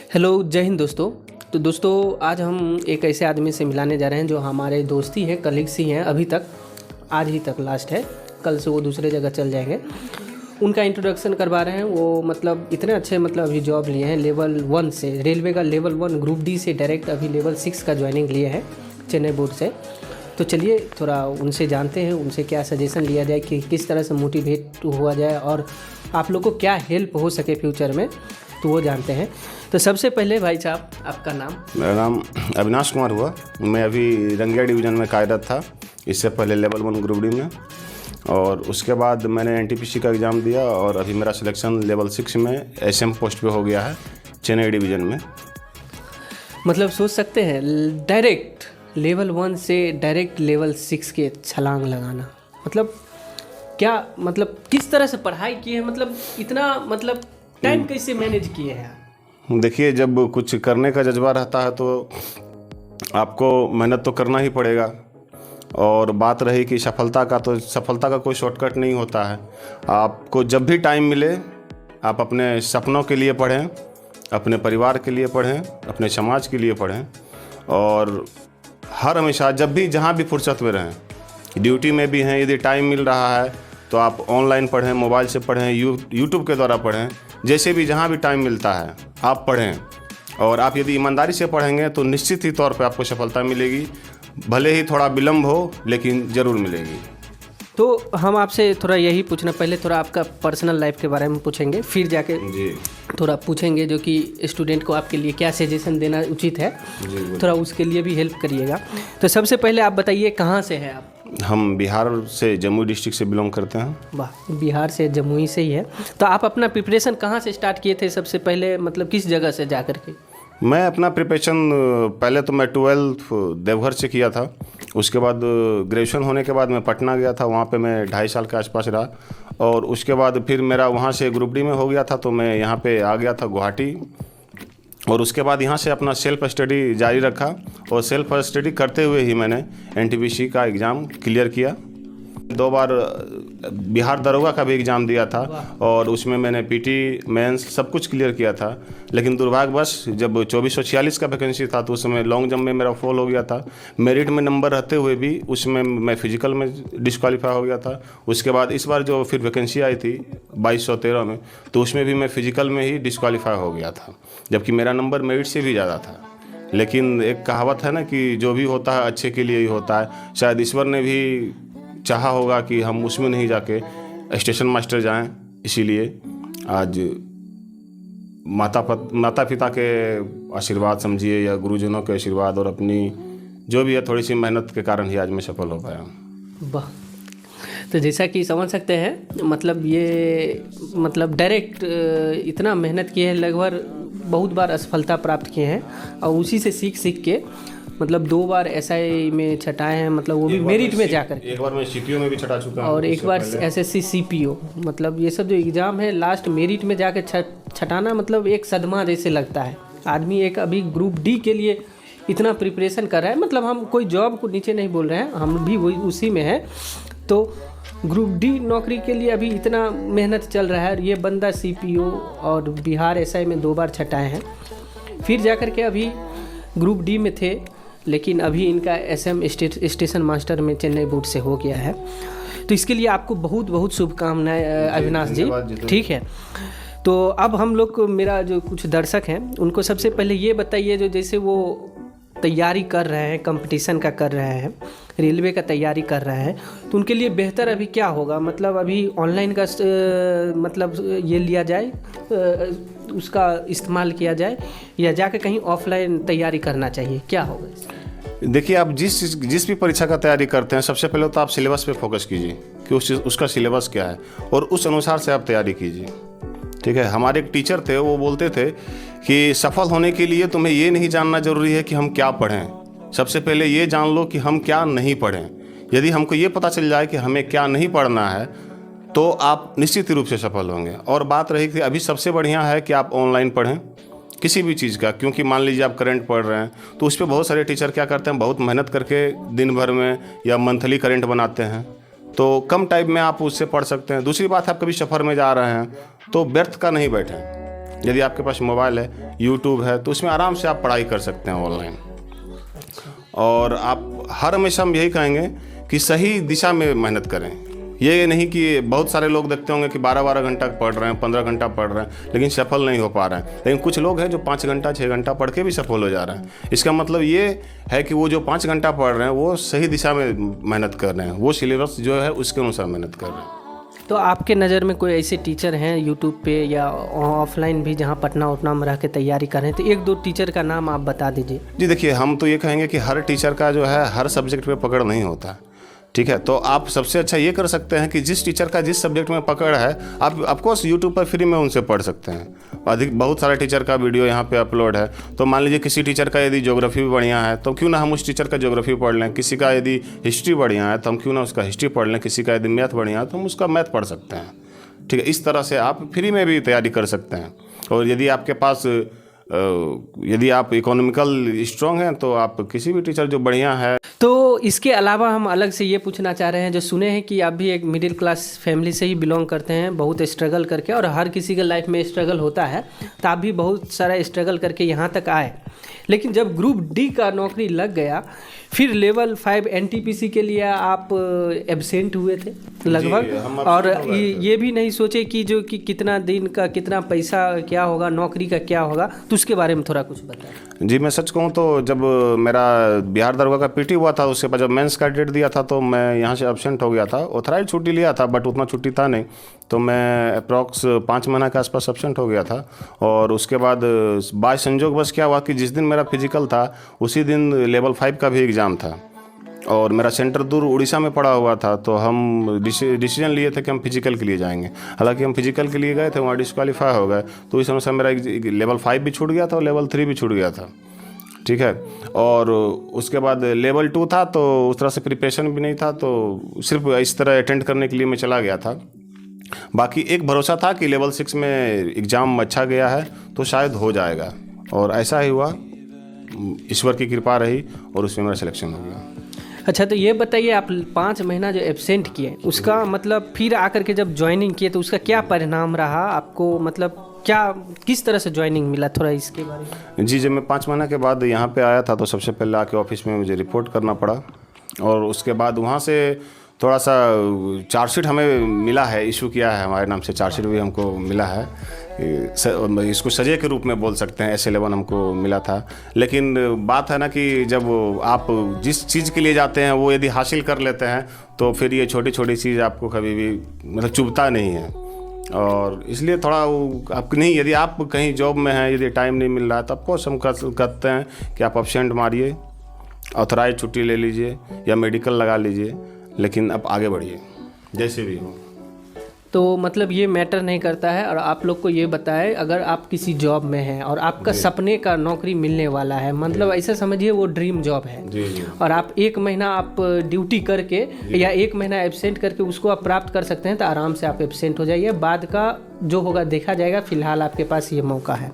Hello, जय हिंद दोस्तों। तो दोस्तों आज हम एक ऐसे आदमी से मिलाने जा रहे हैं जो हमारे दोस्ती हैं, कलीग्स ही हैं। अभी तक आज ही तक लास्ट है, कल से वो दूसरे जगह चल जाएंगे। उनका इंट्रोडक्शन करवा रहे हैं। वो मतलब इतने अच्छे अभी जॉब लिए हैं लेवल 1 से, रेलवे का लेवल 1 ग्रुप डी से डायरेक्ट अभी लेवल 6 का ज्वाइनिंग लिए हैं चेन्नई बोर्ड से। तो चलिए थोड़ा उनसे जानते हैं, उनसे क्या सजेशन लिया जाए कि किस तरह से मोटिवेट हुआ जाए और आप लोग को क्या हेल्प हो सके फ्यूचर में, तो वो जानते हैं। तो सबसे पहले भाई साहब, आपका नाम? मेरा नाम अविनाश कुमार हुआ। मैं अभी रंगिया डिवीज़न में कार्यरत था, इससे पहले लेवल 1 ग्रुप डी में, और उसके बाद मैंने एनटीपीसी का एग्ज़ाम दिया और अभी मेरा सिलेक्शन लेवल 6 में एसएम पोस्ट पे हो गया है चेन्नई डिवीज़न में। मतलब सोच सकते हैं डायरेक्ट लेवल 1 से डायरेक्ट लेवल 6 के छलांग लगाना, मतलब क्या, मतलब किस तरह से पढ़ाई की है, मतलब इतना टाइम कैसे मैनेज किए हैं? देखिए, जब कुछ करने का जज्बा रहता है तो आपको मेहनत तो करना ही पड़ेगा। और बात रही कि सफलता का, तो सफलता का कोई शॉर्टकट नहीं होता है। आपको जब भी टाइम मिले आप अपने सपनों के लिए पढ़ें, अपने परिवार के लिए पढ़ें, अपने समाज के लिए पढ़ें, और हर हमेशा जब भी जहाँ भी फुर्सत में रहें, ड्यूटी में भी हैं, यदि टाइम मिल रहा है तो आप ऑनलाइन पढ़ें, मोबाइल से पढ़ें, यूट्यूब के द्वारा पढ़ें, जैसे भी जहाँ भी टाइम मिलता है आप पढ़ें। और आप यदि ईमानदारी से पढ़ेंगे तो निश्चित ही तौर पे आपको सफलता मिलेगी, भले ही थोड़ा विलम्ब हो लेकिन ज़रूर मिलेगी। तो हम आपसे थोड़ा यही पूछना, पहले थोड़ा आपका पर्सनल लाइफ के बारे में पूछेंगे, फिर जाके जी थोड़ा पूछेंगे जो कि स्टूडेंट को आपके लिए क्या सजेशन देना उचित है, थोड़ा उसके लिए भी हेल्प करिएगा। तो सबसे पहले आप बताइए कहाँ से हैं आप? हम बिहार से, जम्मू डिस्ट्रिक्ट से बिलोंग करते हैं। वाह, बिहार से, जमुई से ही है। तो आप अपना प्रिपरेशन कहाँ से स्टार्ट किए थे सबसे पहले, मतलब किस जगह से जा कर के? मैं अपना प्रिपरेशन पहले तो मैं 12th देवघर से किया था। उसके बाद ग्रेजुएशन होने के बाद मैं पटना गया था, वहाँ पे मैं 2.5 साल के आसपास रहा। और उसके बाद फिर मेरा वहाँ से ग्रुप डी में हो गया था, तो मैं यहाँ पे आ गया था गुवाहाटी। और उसके बाद यहाँ से अपना सेल्फ स्टडी जारी रखा, और सेल्फ स्टडी करते हुए ही मैंने एनटीपीसी का एग्ज़ाम क्लियर किया। 2 बार बिहार दरोगा का भी एग्ज़ाम दिया था, और उसमें मैंने पीटी, मेंस सब कुछ क्लियर किया था। लेकिन दुर्भाग्यवश जब 2446 का वैकेंसी था तो उस समय लॉन्ग जंप में मेरा फॉल हो गया था। मेरिट में नंबर रहते हुए भी उसमें मैं फिजिकल में डिस्क्वालीफाई हो गया था। उसके बाद इस बार जो फिर वैकेंसी आई थी 2213 में, तो उसमें भी मैं फिजिकल में ही डिस्क्वालीफाई हो गया था, जबकि मेरा नंबर मेरिट से भी ज़्यादा था। लेकिन एक कहावत है ना कि जो भी होता है अच्छे के लिए ही होता है। शायद ईश्वर ने भी चाहा होगा कि हम उसमें नहीं जाके स्टेशन मास्टर जाएं, इसीलिए आज माता पिता के आशीर्वाद समझिए, या गुरुजनों के आशीर्वाद, और अपनी जो भी है थोड़ी सी मेहनत के कारण ही आज मैं सफल हो पाया। वाह, तो जैसा कि समझ सकते हैं, मतलब ये डायरेक्ट इतना मेहनत किए हैं, लगभग बहुत बार असफलता प्राप्त किए हैं, और उसी से सीख के 2 बार एसआई में छटाए हैं, मतलब वो भी मेरिट में जाकर। एक बार मैं सीपीओ में भी छटा चुका हूं, और एक बार एसएससी सीपीओ, मतलब ये सब जो एग्ज़ाम है लास्ट मेरिट में जाकर छटाना, मतलब एक सदमा जैसे लगता है। आदमी एक अभी ग्रुप डी के लिए इतना प्रिपरेशन कर रहा है, मतलब हम कोई जॉब को नीचे नहीं बोल रहे हैं, हम भी वही उसी में है। तो ग्रुप डी नौकरी के लिए अभी इतना मेहनत चल रहा है, ये बंदा सीपीओ और बिहार एसआई में 2 बार छटाए हैं, फिर जाकर के अभी ग्रुप डी में थे, लेकिन अभी इनका एसएम स्टेशन मास्टर में चेन्नई बोर्ड से हो गया है। तो इसके लिए आपको बहुत बहुत शुभकामनाएं अविनाश जी, ठीक है। तो अब हम लोग को, मेरा जो कुछ दर्शक हैं उनको सबसे पहले ये बताइए, जो जैसे वो तैयारी कर रहे हैं, कंपटीशन का कर रहे हैं, रेलवे का तैयारी कर रहे हैं, तो उनके लिए बेहतर अभी क्या होगा? मतलब अभी ऑनलाइन का ये लिया जाए, उसका इस्तेमाल किया जाए, या जाके कहीं ऑफलाइन तैयारी करना चाहिए, क्या होगा? देखिए, आप जिस भी परीक्षा का तैयारी करते हैं, सबसे पहले तो आप सिलेबस पे फोकस कीजिए कि उसका सिलेबस क्या है, और उस अनुसार से आप तैयारी कीजिए, ठीक है। हमारे एक टीचर थे, वो बोलते थे कि सफल होने के लिए तुम्हें ये नहीं जानना जरूरी है कि हम क्या पढ़ें, सबसे पहले ये जान लो कि हम क्या नहीं पढ़ें। यदि हमको ये पता चल जाए कि हमें क्या नहीं पढ़ना है तो आप निश्चित रूप से सफल होंगे। और बात रही कि अभी सबसे बढ़िया है कि आप ऑनलाइन पढ़ें किसी भी चीज़ का, क्योंकि मान लीजिए आप करंट पढ़ रहे हैं तो उस पर बहुत सारे टीचर क्या करते हैं, बहुत मेहनत करके दिन भर में या मंथली करंट बनाते हैं, तो कम टाइम में आप उससे पढ़ सकते हैं। दूसरी बात है, आप कभी सफ़र में जा रहे हैं तो व्यर्थ का नहीं बैठें, यदि आपके पास मोबाइल है, यूट्यूब है, तो उसमें आराम से आप पढ़ाई कर सकते हैं ऑनलाइन। और आप हर हमेशा हम यही कहेंगे कि सही दिशा में मेहनत करें। ये नहीं कि बहुत सारे लोग देखते होंगे कि 12-12 घंटा पढ़ रहे हैं, 15 घंटा पढ़ रहे हैं, लेकिन सफल नहीं हो पा रहे हैं। लेकिन कुछ लोग हैं जो 5 घंटा 6 घंटा पढ़ के भी सफल हो जा रहे हैं। इसका मतलब ये है कि वो जो 5 घंटा पढ़ रहे हैं वो सही दिशा में मेहनत कर रहे हैं, वो सिलेबस जो है उसके अनुसार मेहनत कर रहे हैं। तो आपके नज़र में कोई ऐसे टीचर हैं यूट्यूब पे या ऑफलाइन भी जहाँ पटना उटना में रह के तैयारी कर रहे हैं, तो 1-2 टीचर का नाम आप बता दीजिए। जी देखिए, हम तो ये कहेंगे कि हर टीचर का जो है हर सब्जेक्ट पे पकड़ नहीं होता, ठीक है। तो आप सबसे अच्छा ये कर सकते हैं कि जिस टीचर का जिस सब्जेक्ट में पकड़ है, आप ऑफकोर्स यूट्यूब पर फ्री में उनसे पढ़ सकते हैं। बहुत सारे टीचर का वीडियो यहाँ पे अपलोड है। तो मान लीजिए किसी टीचर का यदि ज्योग्राफी भी बढ़िया है तो क्यों ना हम उस टीचर का ज्योग्राफी पढ़ लें, किसी का यदि हिस्ट्री बढ़िया है तो हम क्यों ना उसका हिस्ट्री पढ़ लें, किसी का यदि मैथ बढ़िया है तो हम उसका मैथ पढ़ सकते हैं, ठीक है। इस तरह से आप फ्री में भी तैयारी कर सकते हैं। और यदि आपके पास यदि आप इकोनॉमिकल स्ट्रांग हैं तो आप किसी भी टीचर जो बढ़िया है। तो इसके अलावा हम अलग से ये पूछना चाह रहे हैं, जो सुने हैं कि आप भी एक मिडिल क्लास फैमिली से ही बिलोंग करते हैं, बहुत स्ट्रगल करके, और हर किसी के लाइफ में स्ट्रगल होता है, तो आप भी बहुत सारा स्ट्रगल करके यहाँ तक आए। लेकिन जब ग्रुप डी का नौकरी लग गया, फिर लेवल 5 एनटीपीसी के लिए आप एब्सेंट हुए थे लगभग, और ये भी नहीं सोचे कि जो कि कितना दिन का कितना पैसा क्या होगा, नौकरी का क्या होगा, तो उसके बारे में थोड़ा कुछ बताएं। जी मैं सच कहूँ तो जब मेरा बिहार दरोगा का पीटी हुआ था, उसके बाद जब मेंस का डेट दिया था तो मैं यहाँ से एब्सेंट हो गया था। ऑथराइज छुट्टी लिया था बट उतना छुट्टी था नहीं, तो मैं अप्रॉक्स 5 महीना के आसपास एब्सेंट हो गया था। और उसके बाद बाय संजोग बस क्या हुआ कि जिस दिन मेरा फिजिकल था उसी दिन लेवल 5 का भी एग्ज़ाम था, और मेरा सेंटर दूर उड़ीसा में पड़ा हुआ था। तो हम डिसीजन लिए थे कि हम फिजिकल के लिए जाएंगे। हालांकि हम फिजिकल के लिए गए थे, वहाँ डिस्क्वालीफाई हो गए, तो इस अनुसार मेरा लेवल 5 भी छूट गया था और लेवल 3 भी छूट गया था, ठीक है। और उसके बाद लेवल 2 था, तो उस तरह से प्रिपरेशन भी नहीं था, तो सिर्फ इस तरह अटेंड करने के लिए मैं चला गया था। बाकी एक भरोसा था कि लेवल 6 में एग्ज़ाम अच्छा गया है तो शायद हो जाएगा, और ऐसा ही हुआ। ईश्वर की कृपा रही और उसमें मेरा सिलेक्शन हो गया। अच्छा, तो ये बताइए, आप 5 महीना जो एब्सेंट किए उसका मतलब फिर आकर के जब ज्वाइनिंग किए तो उसका क्या परिणाम रहा आपको, मतलब क्या किस तरह से ज्वाइनिंग मिला, थोड़ा इसके बारे में। जी, जब मैं 5 महीना के बाद यहाँ पे आया था तो सबसे पहले आके ऑफिस में मुझे रिपोर्ट करना पड़ा, और उसके बाद वहाँ से थोड़ा सा चार्जशीट हमें मिला है, इशू किया है हमारे नाम से चार्जशीट भी हमको मिला है। इसको सजे के रूप में बोल सकते हैं, S11 हमको मिला था। लेकिन बात है ना कि जब आप जिस चीज़ के लिए जाते हैं वो यदि हासिल कर लेते हैं तो फिर ये छोटी छोटी चीज़ आपको कभी भी मतलब चुभता नहीं है। और इसलिए थोड़ा आप नहीं, यदि आप कहीं जॉब में हैं, यदि टाइम नहीं मिल रहा है तो आपको हम कहते हैं कि आप एब्सेंट मारिए, ऑथराइज छुट्टी ले लीजिए या मेडिकल लगा लीजिए, लेकिन आप आगे बढ़िए जैसे भी हो। तो मतलब ये मैटर नहीं करता है। और आप लोग को ये बताएं, अगर आप किसी जॉब में हैं और आपका सपने का नौकरी मिलने वाला है, मतलब ऐसा समझिए वो ड्रीम जॉब है, जी। और आप 1 महीना आप ड्यूटी करके या 1 महीना एब्सेंट करके उसको आप प्राप्त कर सकते हैं, तो आराम से आप एब्सेंट हो जाइए, बाद का जो होगा देखा जाएगा, फिलहाल आपके पास ये मौका है।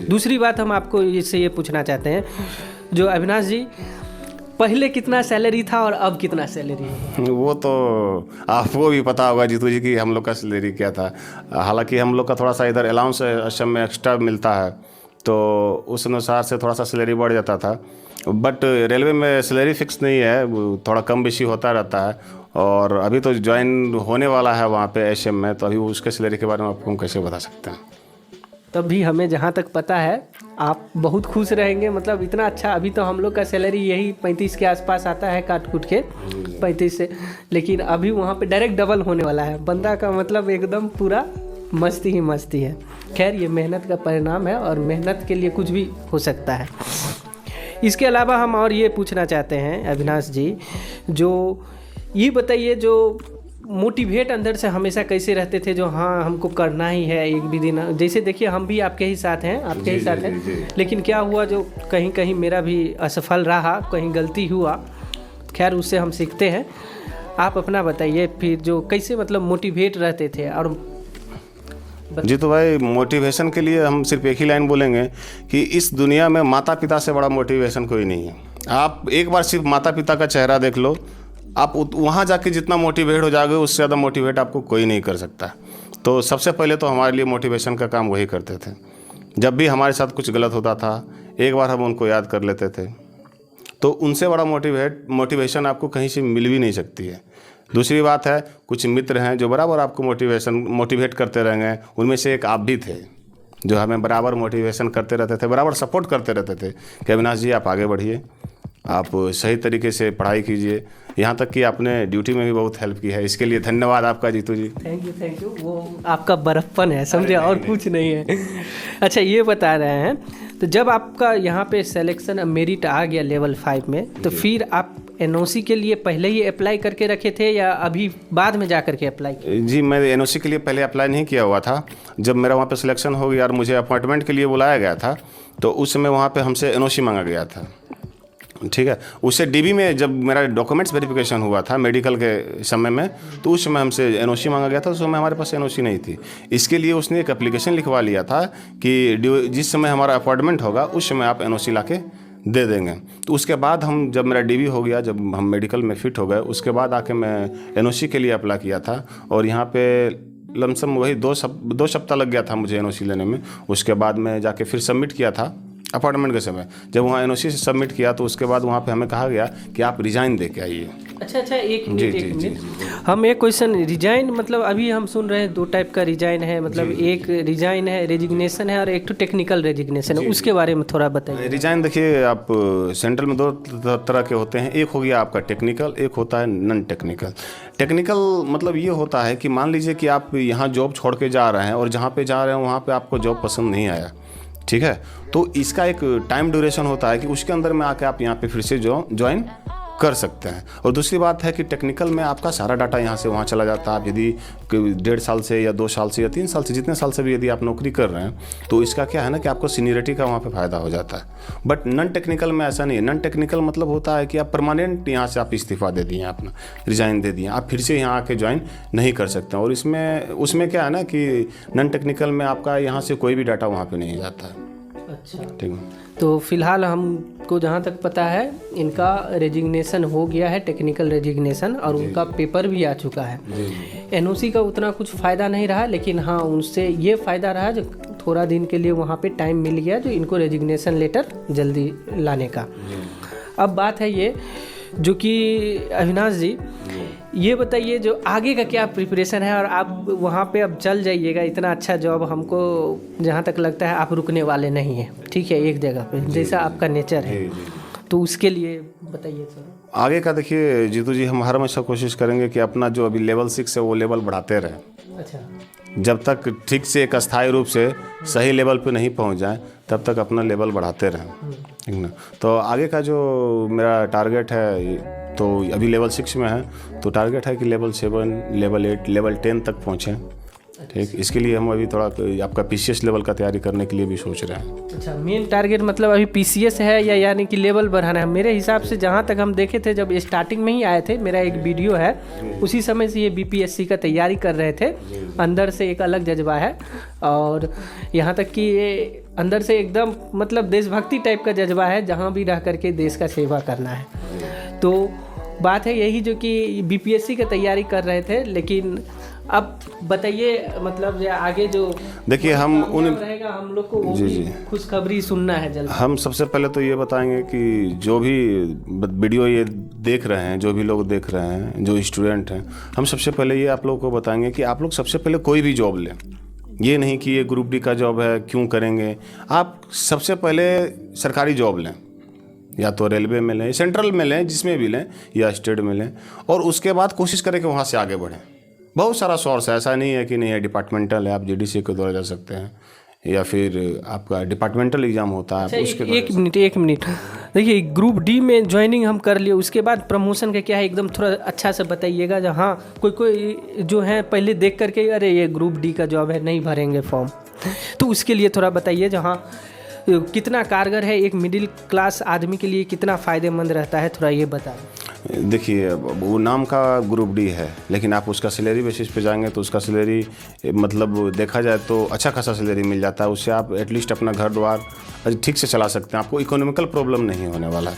दूसरी बात हम आपको इससे ये पूछना चाहते हैं, जो अविनाश जी, पहले कितना सैलरी था और अब कितना सैलरी है? वो तो आपको भी पता होगा जीतू जी कि हम लोग का सैलरी क्या था। हालांकि हम लोग का थोड़ा सा इधर अलाउंस असम में एक्स्ट्रा मिलता है, तो उस अनुसार से थोड़ा सा सैलरी बढ़ जाता था। बट रेलवे में सैलरी फिक्स नहीं है, थोड़ा कम बेशी होता रहता है। और अभी तो ज्वाइन होने वाला है वहाँ पे SM में, तो अभी उसके सैलरी के बारे में आपको हम कैसे बता सकते हैं। तब भी हमें जहाँ तक पता है आप बहुत खुश रहेंगे, मतलब इतना अच्छा। अभी तो हम लोग का सैलरी यही 35 के आसपास आता है, काट कूट के 35 से, लेकिन अभी वहाँ पे डायरेक्ट डबल होने वाला है। बंदा का मतलब एकदम पूरा मस्ती ही मस्ती है। खैर, ये मेहनत का परिणाम है और मेहनत के लिए कुछ भी हो सकता है। इसके अलावा हम और ये पूछना चाहते हैं अविनाश जी, जो ये बताइए, जो मोटिवेट अंदर से हमेशा कैसे रहते थे, जो हाँ हमको करना ही है एक भी दिन। जैसे देखिए हम भी आपके ही साथ हैं, आपके ही साथ हैं, लेकिन क्या हुआ, जो कहीं कहीं मेरा भी असफल रहा, कहीं गलती हुआ, खैर उससे हम सीखते हैं। आप अपना बताइए फिर, जो कैसे मतलब मोटिवेट रहते थे। और जी तो भाई, मोटिवेशन के लिए हम सिर्फ एक ही लाइन बोलेंगे कि इस दुनिया में माता पिता से बड़ा मोटिवेशन कोई नहीं है। आप एक बार सिर्फ माता पिता का चेहरा देख लो, आप वहाँ जाके जितना मोटिवेट हो जाओगे उससे ज़्यादा मोटिवेट आपको कोई नहीं कर सकता। तो सबसे पहले तो हमारे लिए मोटिवेशन का काम वही करते थे। जब भी हमारे साथ कुछ गलत होता था एक बार हम उनको याद कर लेते थे, तो उनसे बड़ा मोटिवेशन आपको कहीं से मिल भी नहीं सकती है। दूसरी बात है, कुछ मित्र हैं जो बराबर आपको मोटिवेट करते रहेंगे। उनमें से एक आप भी थे जो हमें बराबर मोटिवेशन करते रहते थे, बराबर सपोर्ट करते रहते थे कि अविनाश जी आप आगे बढ़िए, आप सही तरीके से पढ़ाई कीजिए। यहाँ तक कि आपने ड्यूटी में भी बहुत हेल्प की है, इसके लिए धन्यवाद आपका जीतू जी। Thank you. वो आपका बड़प्पन है, समझे, और कुछ नहीं है। अच्छा, ये बता रहे हैं, तो जब आपका यहाँ पे सिलेक्शन मेरिट आ गया लेवल 5 में, तो फिर आप एनओसी के लिए पहले ही अप्लाई करके रखे थे या अभी बाद में जा करके अप्लाई किया? जी, मैं एनओसी के लिए पहले अप्लाई नहीं किया हुआ था। जब मेरा वहाँ पे सिलेक्शन हो गया और मुझे अपॉइंटमेंट के लिए बुलाया गया था, तो उस समय वहाँ पे हमसे एनओसी मांगा गया था। ठीक है, उससे डीबी में जब मेरा डॉक्यूमेंट्स वेरिफिकेशन हुआ था मेडिकल के समय में, तो उस समय हमसे एनओसी मांगा गया था। उस समय हमारे पास एनओसी नहीं थी, इसके लिए उसने एक एप्लीकेशन लिखवा लिया था कि जिस समय हमारा अपॉइंटमेंट होगा उस समय आप एनओसी लाके दे देंगे। तो उसके बाद हम, जब मेरा डीबी हो गया, जब हम मेडिकल में फिट हो गए, उसके बाद आके मैं एनओसी के लिए अप्लाई किया था। और यहाँ पे लमसम वही 2 सप्ताह लग गया था मुझे एनओसी लेने में। उसके बाद मैं जाके फिर सबमिट किया था अपॉइंटमेंट के समय। जब वहाँ एनओसी से सबमिट किया तो उसके बाद वहाँ पे हमें कहा गया कि आप रिज़ाइन दे के आइए। अच्छा, एक मिनट। हम एक क्वेश्चन, रिजाइन मतलब अभी हम सुन रहे हैं 2 टाइप का रिजाइन है, मतलब एक रिजाइन है, रेजिग्नेशन है, और एक तो टेक्निकल रेजिग्नेशन है, उसके बारे में थोड़ा बताइए। रिजाइन देखिए, आप सेंट्रल में 2 तरह के होते हैं। एक हो गया आपका टेक्निकल, एक होता है नॉन टेक्निकल। टेक्निकल मतलब ये होता है कि मान लीजिए कि आप यहाँ जॉब छोड़ के जा रहे हैं और जहाँ पे जा रहे हैं वहाँ पे आपको जॉब पसंद नहीं आया, ठीक है, तो इसका एक टाइम ड्यूरेशन होता है कि उसके अंदर में आके आप यहाँ पे फिर से ज्वाइन कर सकते हैं। और दूसरी बात है कि टेक्निकल में आपका सारा डाटा यहाँ से वहाँ चला जाता है। आप यदि 1.5 साल से या 2 साल से या 3 साल से, जितने साल से भी यदि आप नौकरी कर रहे हैं, तो इसका क्या है ना कि आपको सीनियरिटी का वहाँ पे फ़ायदा हो जाता है। बट नॉन टेक्निकल में ऐसा नहीं है। नॉन टेक्निकल मतलब होता है कि आप परमानेंट यहाँ से आप इस्तीफ़ा दे दिए, अपना रिज़ाइन दे दिए, आप फिर से यहाँ आके ज्वाइन नहीं कर सकते। और उसमें क्या है ना कि नॉन टेक्निकल में आपका यहाँ से कोई भी डाटा वहाँ पर नहीं जाता है। अच्छा, ठीक है। तो फिलहाल हमको जहाँ तक पता है इनका रेजिग्नेशन हो गया है, टेक्निकल रेजिग्नेशन, और उनका पेपर भी आ चुका है। एनओसी का उतना कुछ फ़ायदा नहीं रहा, लेकिन हाँ उनसे ये फ़ायदा रहा जो थोड़ा दिन के लिए वहाँ पे टाइम मिल गया जो इनको रेजिग्नेशन लेटर जल्दी लाने का। अब बात है ये, जो कि अविनाश जी ये बताइए जो आगे का क्या प्रिपरेशन है, और आप वहाँ पे अब चल जाइएगा, इतना अच्छा जॉब, हमको जहाँ तक लगता है आप रुकने वाले नहीं हैं, ठीक है, एक जगह पे, जैसा आपका नेचर है, तो उसके लिए बताइए सर। आगे का देखिए जीतू जी, हम हर हमेशा कोशिश करेंगे कि अपना जो अभी लेवल 6 है वो लेवल बढ़ाते रहें। अच्छा, जब तक ठीक से एक अस्थायी रूप से सही लेवल पे नहीं पहुंच जाए तब तक अपना लेवल बढ़ाते रहें, ठीक ना। तो आगे का जो मेरा टारगेट है, तो अभी लेवल 6 में है, तो टारगेट है कि लेवल 7, लेवल 8, लेवल 10 तक पहुँचें। ठीक, इसके लिए हम अभी थोड़ा आपका पीसीएस लेवल का तैयारी करने के लिए भी सोच रहे हैं। अच्छा, मेन टारगेट मतलब अभी पीसीएस है या यानी कि लेवल बढ़ाना है? मेरे हिसाब से जहाँ तक हम देखे थे, जब स्टार्टिंग में ही आए थे, मेरा एक वीडियो है, उसी समय से ये बीपीएससी का तैयारी कर रहे थे। अंदर से एक अलग जज्बा है, और यहाँ तक कि ये अंदर से एकदम मतलब देशभक्ति टाइप का जज्बा है, जहाँ भी रह करके देश का सेवा करना है। तो बात है यही, जो कि बीपीएससी की तैयारी कर रहे थे, लेकिन अब बताइए मतलब आगे जो देखिए हम रहेगा, हम लोग को वो भी खुशखबरी सुनना है जल्द। हम सबसे पहले तो ये बताएंगे कि जो भी वीडियो ये देख रहे हैं, जो भी लोग देख रहे हैं, जो स्टूडेंट हैं, हम सबसे पहले ये आप लोगों को बताएंगे कि आप लोग सबसे पहले कोई भी जॉब लें। ये नहीं कि ये ग्रुप डी का जॉब है क्यों करेंगे, आप सबसे पहले सरकारी जॉब लें, या तो रेलवे में लें, सेंट्रल में लें, जिसमें भी लें, या स्टेट में लें, और उसके बाद कोशिश करें कि वहाँ से आगे बढ़ें। बहुत सारा सोर्स है, ऐसा नहीं है कि नहीं है। डिपार्टमेंटल है, आप जीडीसी के द्वारा जा सकते हैं, या फिर आपका डिपार्टमेंटल एग्जाम होता है। अच्छा, एक मिनट देखिए, ग्रुप डी में ज्वाइनिंग हम कर लिए, उसके बाद प्रमोशन का क्या है, एकदम थोड़ा अच्छा से बताइएगा। जहाँ कोई जो है पहले देख करके अरे ये ग्रुप डी का जॉब है, नहीं भरेंगे फॉर्म, तो उसके लिए थोड़ा बताइए। जहाँ कितना कारगर है, एक मिडिल क्लास आदमी के लिए कितना फ़ायदेमंद रहता है, थोड़ा ये बताएं। देखिए, वो नाम का ग्रुप डी है, लेकिन आप उसका सैलरी बेसिस पे जाएंगे तो उसका सैलरी मतलब देखा जाए तो अच्छा खासा सैलरी मिल जाता है। उससे आप एटलीस्ट अपना घर द्वार ठीक से चला सकते हैं, आपको इकोनॉमिकल प्रॉब्लम नहीं होने वाला है।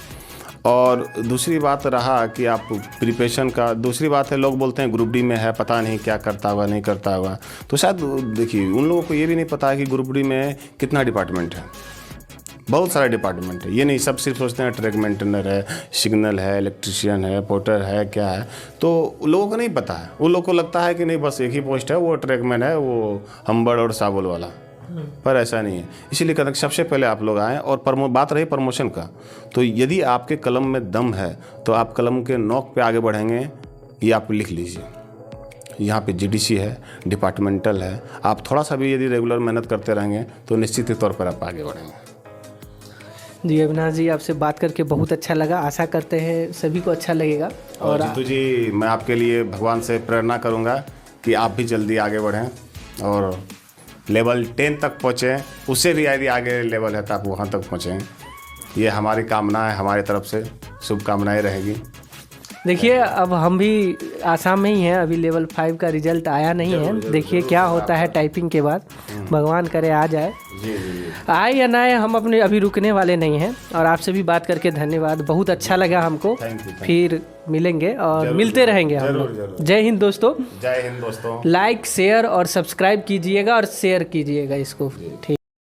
और दूसरी बात रहा कि आप प्रिपरेशन का, दूसरी बात है लोग बोलते हैं ग्रुप डी में है, पता नहीं क्या करता होगा नहीं करता होगा। तो शायद देखिए उन लोगों को ये भी नहीं पता है कि ग्रुप डी में कितना डिपार्टमेंट है, बहुत सारे डिपार्टमेंट है। ये नहीं सब सिर्फ सोचते हैं ट्रैक मेंटेनर है, सिग्नल है, इलेक्ट्रिशियन है, पोर्टर है, क्या है, तो लोगों को नहीं पता है। उन लोगों को लगता है कि नहीं बस एक ही पोस्ट है, वो ट्रैकमैन है, वो हम्बड़ और साबुल वाला, पर ऐसा नहीं है। इसीलिए कहते हैं कि सबसे पहले आप लोग आएँ। और बात रही प्रमोशन का, तो यदि आपके कलम में दम है तो आप कलम के नोक पे आगे बढ़ेंगे, ये आप लिख लीजिए। यहाँ पे जीडीसी है, डिपार्टमेंटल है, आप थोड़ा सा भी यदि रेगुलर मेहनत करते रहेंगे तो निश्चित ही तौर पर आप आगे बढ़ेंगे। जी अविनाश जी, आपसे बात करके बहुत अच्छा लगा, आशा करते हैं सभी को अच्छा लगेगा। और जीतू जी, मैं आपके लिए भगवान से प्रेरणा करूँगा कि आप भी जल्दी आगे बढ़ें और लेवल 10 तक पहुँचें, उससे भी यदि आगे लेवल है तो आप वहाँ तक पहुँचें। ये हमारी कामना है, हमारी तरफ से शुभकामनाएं रहेगी। देखिए अब हम भी आसाम में ही हैं, अभी लेवल 5 का रिजल्ट आया नहीं है, देखिए क्या होता है टाइपिंग के बाद, भगवान करे आ जाए। आए या ना आए, हम अपने अभी रुकने वाले नहीं हैं। और आपसे भी बात करके धन्यवाद, बहुत अच्छा लगा हमको। फिर मिलेंगे और मिलते रहेंगे हम लोग। जय हिंद दोस्तों। जय हिंद दोस्तों। लाइक शेयर और सब्सक्राइब कीजिएगा और शेयर कीजिएगा इसको, ठीक।